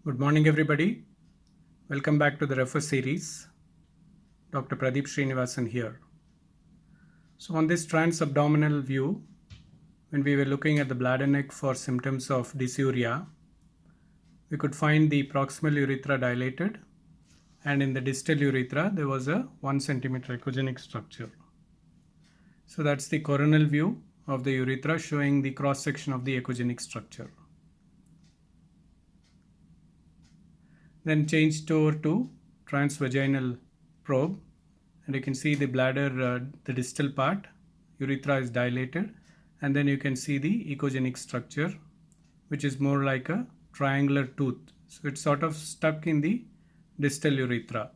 Good morning, everybody. Welcome back to the Refer series. Dr. Pradeep Srinivasan here. So, on this trans-abdominal view, when we were looking at the bladder neck for symptoms of dysuria, we could find the proximal urethra dilated, and in the distal urethra, there was a 1 centimeter echogenic structure. So, that's the coronal view of the urethra showing the cross section of the echogenic structure. Then changed over to transvaginal probe, and you can see the bladder, the distal part, urethra is dilated, and then you can see the echogenic structure, which is more like a triangular tooth. So it's sort of stuck in the distal urethra.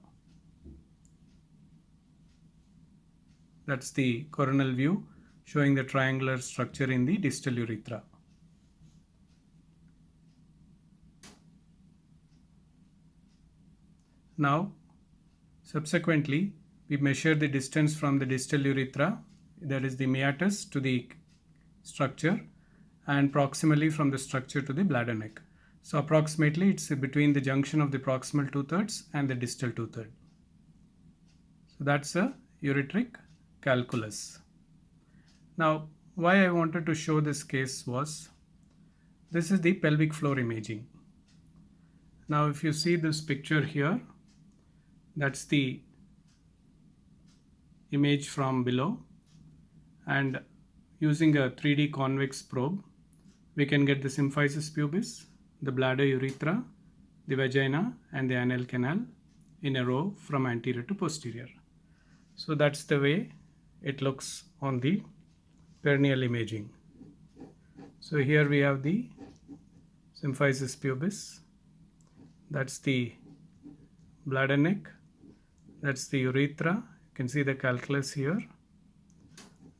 That's the coronal view showing the triangular structure in the distal urethra. Now, subsequently, we measure the distance from the distal urethra, that is the hiatus, to the structure, and proximally from the structure to the bladder neck. So approximately it's between the junction of the proximal 2/3 and the distal 2/3. So that's a ureteric calculus. Now, why I wanted to show this case was, this is the pelvic floor imaging. Now, if you see this picture here, that's the image from below, and using a 3D convex probe, we can get the symphysis pubis, the bladder urethra, the vagina, and the anal canal in a row from anterior to posterior. So that's the way it looks on the perineal imaging. So here we have the symphysis pubis, that's the bladder neck, that's the urethra, you can see the calculus here,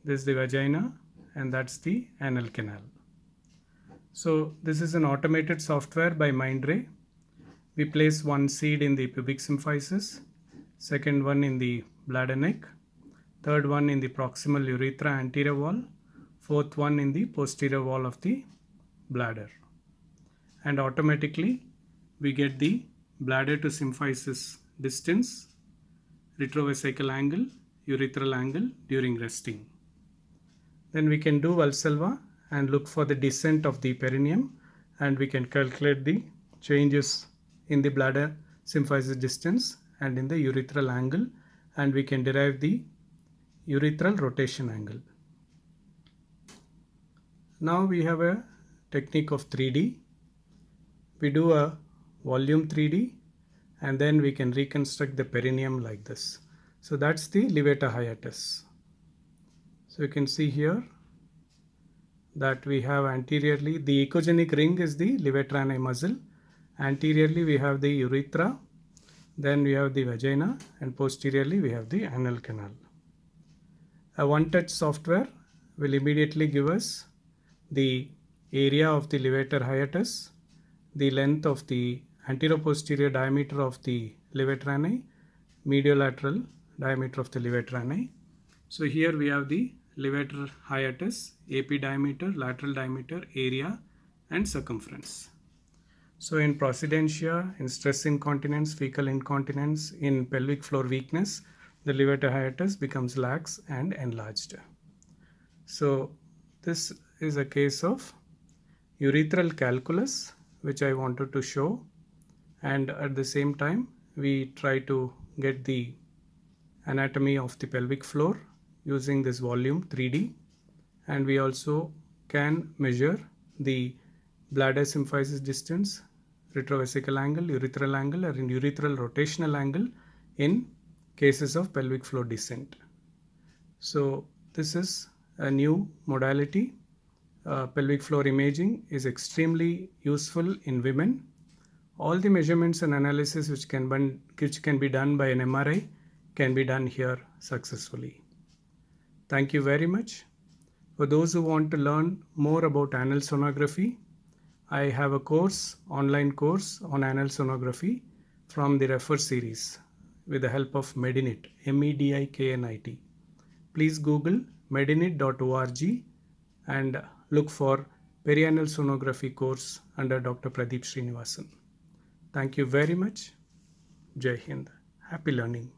this is the vagina, and that's the anal canal. So this is an automated software by Mindray. We place one seed in the pubic symphysis, second one in the bladder neck, third one in the proximal urethra anterior wall, fourth one in the posterior wall of the bladder. And automatically we get the bladder to symphysis distance, retrovesical angle, urethral angle during resting. Then we can do Valsalva and look for the descent of the perineum, and we can calculate the changes in the bladder symphysis distance and in the urethral angle, and we can derive the urethral rotation angle. Now we have a technique of 3D. We do a volume 3D, and then we can reconstruct the perineum like this. So that's the levator hiatus. So you can see here that we have anteriorly, the echogenic ring is the levator muscle. Anteriorly we have the urethra, then we have the vagina, and posteriorly we have the anal canal. A one-touch software will immediately give us the area of the levator hiatus, the length of the anteroposterior diameter of the levator, mediolateral diameter of the levator. So here we have the levator hiatus, AP diameter, lateral diameter, area, and circumference. So in procedentia, in stress incontinence, fecal incontinence, in pelvic floor weakness, the levator hiatus becomes lax and enlarged. So this is a case of urethral calculus, which I wanted to show, and at the same time we try to get the anatomy of the pelvic floor using this volume 3D, and we also can measure the bladder symphysis distance, retrovesical angle, urethral angle, or in urethral rotational angle in cases of pelvic floor descent. So this is a new modality. Pelvic floor imaging is extremely useful in women. All the measurements and analysis which can be done by an MRI can be done here successfully. Thank you very much. For those who want to learn more about anal sonography, I have a course, online course on anal sonography from the Refer series with the help of Medinit, MEDIKNIT. Please Google medinit.org and look for perianal sonography course under Dr. Pradeep Srinivasan. Thank you very much. Jai Hind. Happy learning.